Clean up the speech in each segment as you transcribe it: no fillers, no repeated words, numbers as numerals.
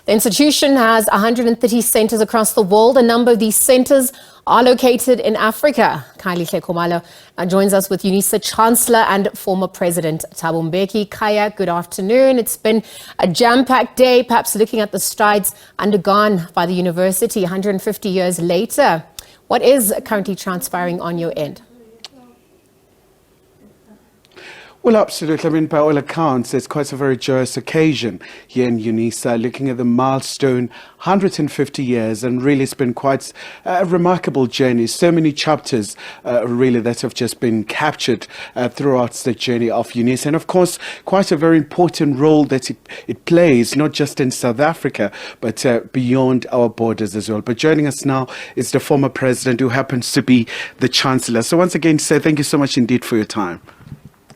The institution has 130 centers across the world. A number of these centers are located in Africa. Khayelihle Khumalo joins us with UNISA Chancellor and former President Thabo Mbeki. Khaya, good afternoon. It's been a jam-packed day, perhaps looking at the strides undergone by the university 150 years later. What is currently transpiring on your end? Well, absolutely. I mean, by all accounts, it's quite a very joyous occasion here in UNISA, looking at the milestone 150 years, and really it's been quite a remarkable journey. So many chapters really that have just been captured throughout the journey of UNISA. And of course, quite a very important role that it plays, not just in South Africa, but beyond our borders as well. But joining us now is the former president, who happens to be the chancellor. So once again, sir, thank you so much indeed for your time.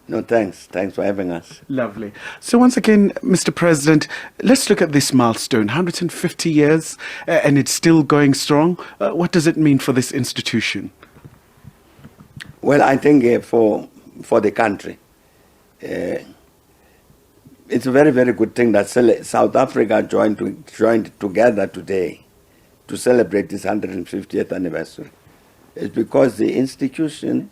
No, thanks. Thanks for having us. Lovely. So once again, Mr. President, let's look at this milestone, 150 years, and it's still going strong. What does it mean for this institution? Well, I think for the country, it's a very, very good thing that South Africa joined together today to celebrate this 150th anniversary. It's because the institution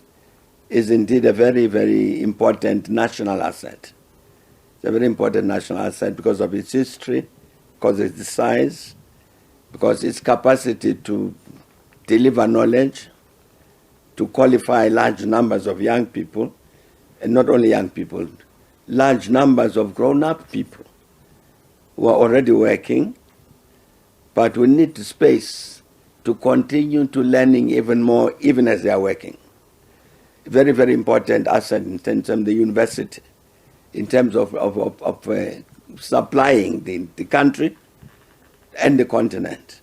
is indeed a very, very important national asset. It's a very important national asset because of its history, because of its size, because its capacity to deliver knowledge, to qualify large numbers of young people, and not only young people, large numbers of grown-up people who are already working, but we need space to continue to learning even more, even as they are working. Very, very important asset in terms of the university, in terms of supplying the country and the continent.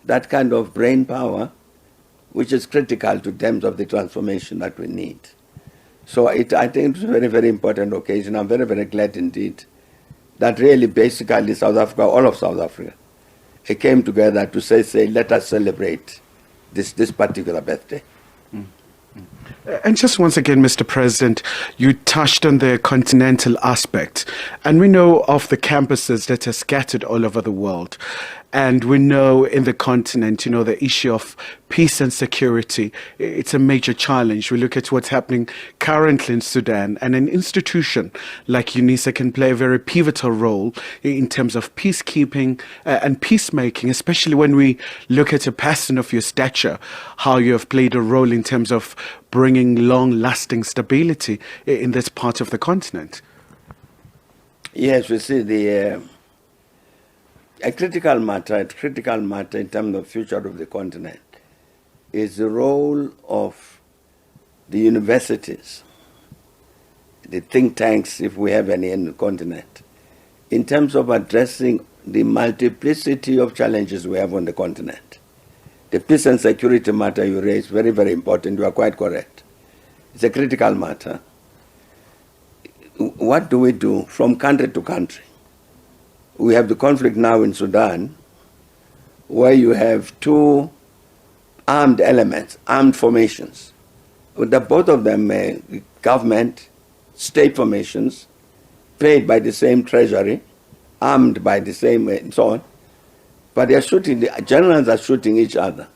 That kind of brain power, which is critical to terms of the transformation that we need. So I think it's a very, very important occasion. I'm very, very glad indeed that really basically South Africa, all of South Africa, it came together to say let us celebrate this particular birthday. And just once again, Mr. President, you touched on the continental aspect, and we know of the campuses that are scattered all over the world. And we know in the continent, the issue of peace and security, it's a major challenge. We look at what's happening currently in Sudan, and an institution like UNISA can play a very pivotal role in terms of peacekeeping and peacemaking, especially when we look at a person of your stature, how you have played a role in terms of bringing long-lasting stability in this part of the continent. Yes, we see a critical matter in terms of the future of the continent is the role of the universities, the think tanks, if we have any in the continent, in terms of addressing the multiplicity of challenges we have on the continent. The peace and security matter you raised, very, very important. You are quite correct. It's a critical matter. What do we do from country to country? We have the conflict now in Sudan, where you have two armed elements, armed formations. Both of them government, state formations, paid by the same treasury, armed by the same, and so on. But they are shooting, the generals are shooting each other.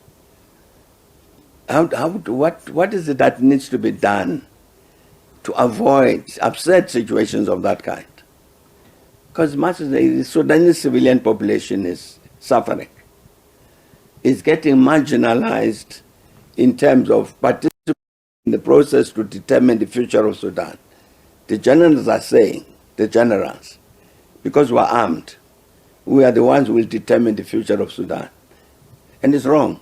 What is it that needs to be done to avoid upset situations of that kind? Because much of the Sudanese civilian population is suffering. It's getting marginalized in terms of participating in the process to determine the future of Sudan. The generals are saying, because we're armed, we are the ones who will determine the future of Sudan. And it's wrong.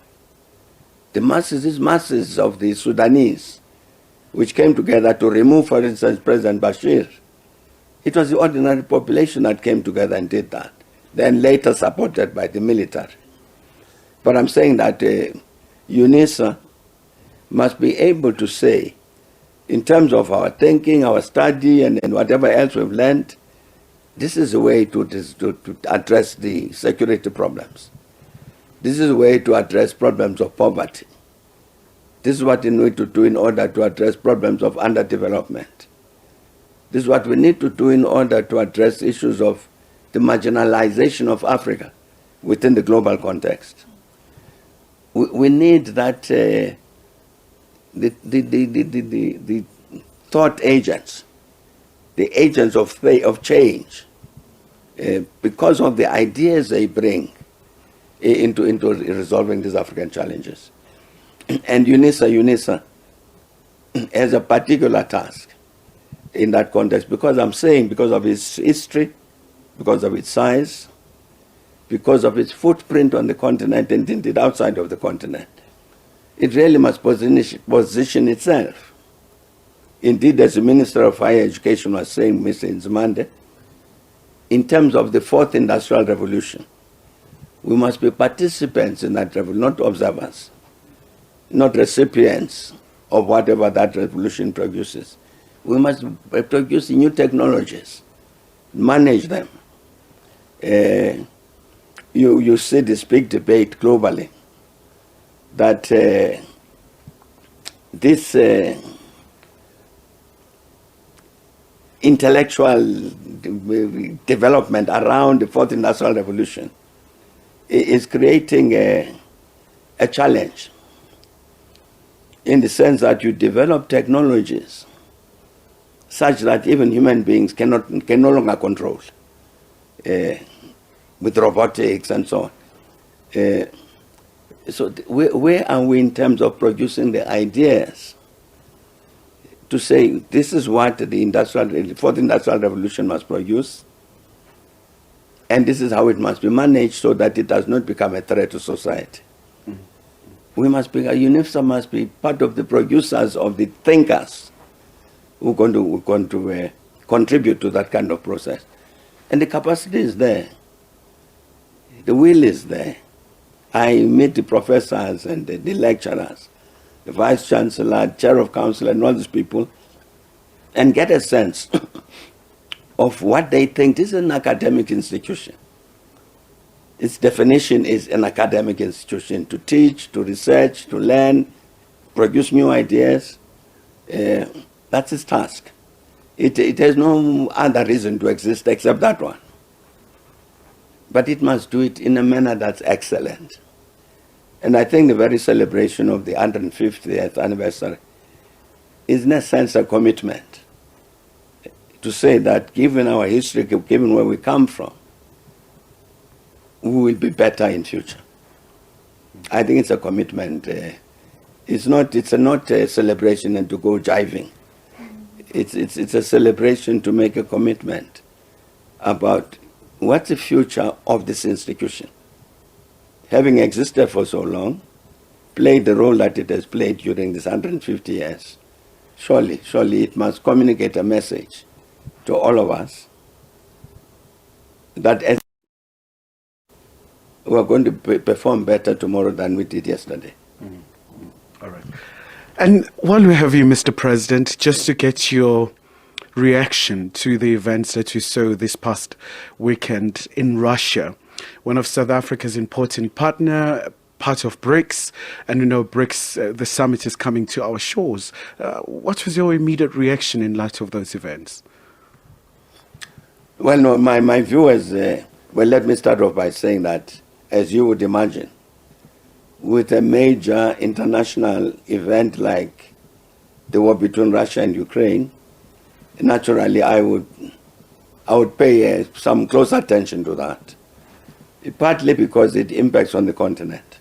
These masses of the Sudanese, which came together to remove, for instance, President Bashir, it was the ordinary population that came together and did that, then later supported by the military. But I'm saying that UNISA must be able to say, in terms of our thinking, our study, and whatever else we've learned, this is a way to address the security problems. This is a way to address problems of poverty. This is what we need to do in order to address problems of underdevelopment. This is what we need to do in order to address issues of the marginalization of Africa within the global context. We need that the thought agents, the agents of change, because of the ideas they bring into resolving these African challenges. And UNISA has a particular task in that context, because of its history, because of its size, because of its footprint on the continent and indeed outside of the continent. It really must position itself. Indeed, as the Minister of Higher Education was saying, Mr. Nzimande, in terms of the fourth industrial revolution, we must be participants in that revolution, not observers, not recipients of whatever that revolution produces. We must produce new technologies, manage them. You see this big debate globally that this intellectual development around the fourth industrial revolution is creating a challenge, in the sense that you develop technologies such that even human beings can no longer control, with robotics and so on. So where are we in terms of producing the ideas to say this is what the fourth industrial revolution must produce, and this is how it must be managed so that it does not become a threat to society? UNISA must be part of the producers, of the thinkers who are going to contribute to that kind of process. And the capacity is there. The will is there. I meet the professors and the lecturers, the vice chancellor, chair of council, and all these people, and get a sense of what they think. This is an academic institution. Its definition is an academic institution, to teach, to research, to learn, produce new ideas. That's its task. It has no other reason to exist except that one. But it must do it in a manner that's excellent. And I think the very celebration of the 150th anniversary is in a sense a commitment to say that given our history, given where we come from, we will be better in future. I think it's a commitment. It's not a celebration and to go jiving. It's a celebration to make a commitment about what's the future of this institution. Having existed for so long, played the role that it has played during these 150 years, surely it must communicate a message to all of us that as we are going to perform better tomorrow than we did yesterday. All right. And while we have you, Mr. President, just to get your reaction to the events that you saw this past weekend in Russia, one of South Africa's important partner, part of BRICS, and BRICS, the summit is coming to our shores. What was your immediate reaction in light of those events? Well, no, my view is, let me start off by saying that, as you would imagine, with a major international event like the war between Russia and Ukraine, naturally I would pay some close attention to that, partly because it impacts on the continent.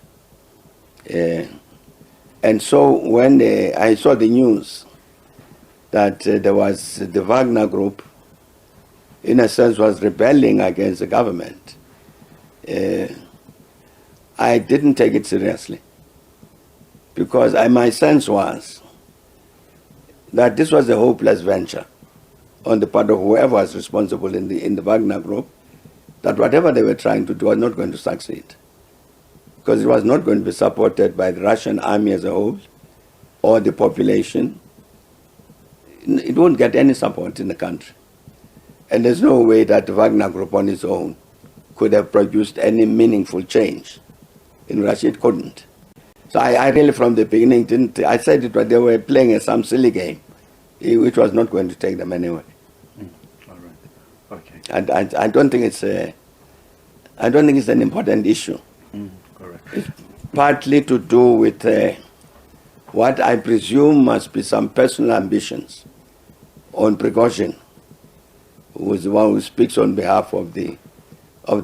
And so when I saw the news that there was the Wagner group, in a sense, was rebelling against the government, I didn't take it seriously, because my sense was that this was a hopeless venture on the part of whoever was responsible in the Wagner group, that whatever they were trying to do was not going to succeed, because it was not going to be supported by the Russian army as a whole or the population. It won't get any support in the country. And there's no way that the Wagner group on its own could have produced any meaningful change in Russia. It couldn't. So I really, from the beginning, I said it, but they were playing some silly game, which was not going to take them anywhere. All right. Okay. I don't think it's an important issue. Correct. It's partly to do with what I presume must be some personal ambitions on precaution, who is the one who speaks on behalf of the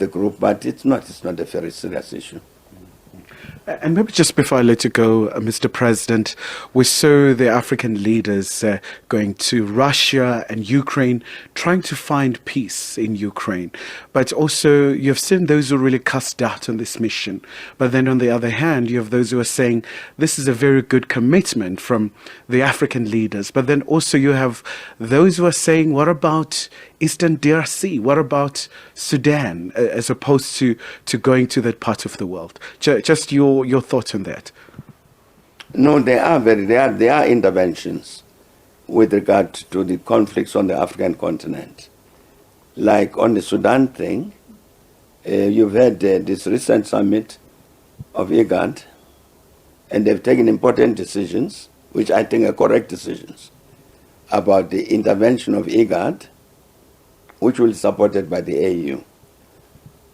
group, but it's not a very serious issue. And maybe just before I let you go, Mr. President, we saw the African leaders going to Russia and Ukraine, trying to find peace in Ukraine. But also, you've seen those who really cast doubt on this mission. But then on the other hand, you have those who are saying this is a very good commitment from the African leaders. But then also you have those who are saying, what about Eastern DRC? What about Sudan, as opposed to going to that part of the world? Just your thoughts on that. No, there are interventions with regard to the conflicts on the African continent. Like on the Sudan thing, you've had this recent summit of IGAD, and they've taken important decisions, which I think are correct decisions, about the intervention of IGAD, which will be supported by the AU.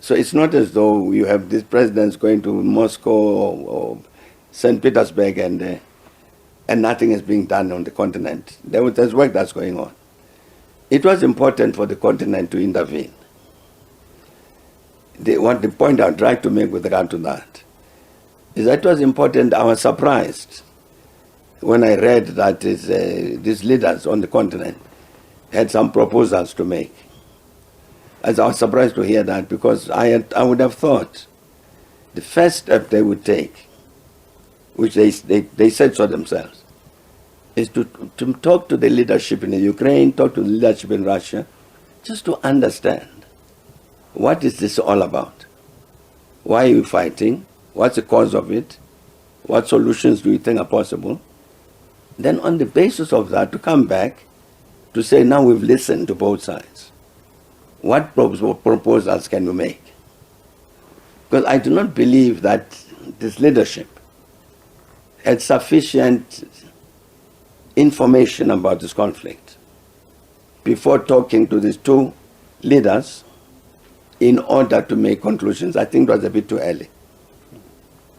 So it's not as though you have these presidents going to Moscow or St. Petersburg and nothing is being done on the continent. There's work that's going on. It was important for the continent to intervene. The point I'd like to make with regard to that is that it was important. I was surprised when I read that these leaders on the continent had some proposals to make. I was surprised to hear that, because I would have thought the first step they would take, which they said so themselves, is to talk to the leadership in the Ukraine, talk to the leadership in Russia, just to understand what is this all about? Why are you fighting? What's the cause of it? What solutions do you think are possible? Then on the basis of that, to come back to say, now we've listened to both sides. What proposals can we make? Because I do not believe that this leadership had sufficient information about this conflict before talking to these two leaders in order to make conclusions. I think it was a bit too early.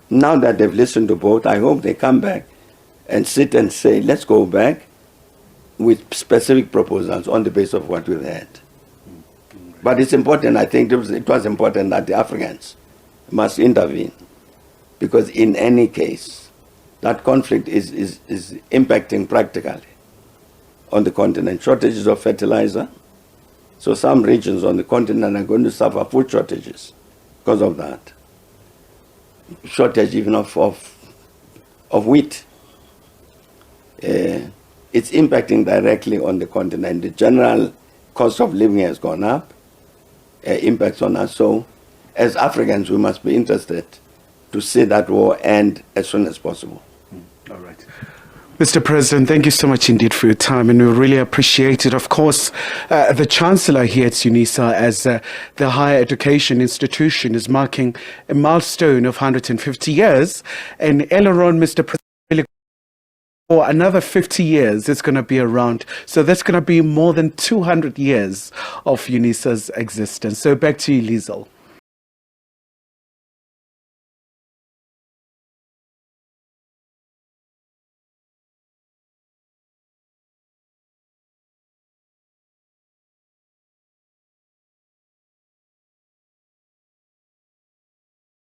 Now that they've listened to both, I hope they come back and sit and say, let's go back with specific proposals on the basis of what we've had. But it's important, I think it was important that the Africans must intervene, because in any case, that conflict is impacting practically on the continent. Shortages of fertilizer. So some regions on the continent are going to suffer food shortages because of that. Shortage even of wheat. It's impacting directly on the continent. The general cost of living has gone up. Impacts on us. So as Africans, we must be interested to see that war end as soon as possible. All right. Mr. President, thank you so much indeed for your time, and we really appreciate it. Of course, the Chancellor here at UNISA, as the higher education institution, is marking a milestone of 150 years. And earlier on, Mr. President, for another 50 years, it's going to be around. So that's going to be more than 200 years of UNISA's existence. So back to you, Liesl.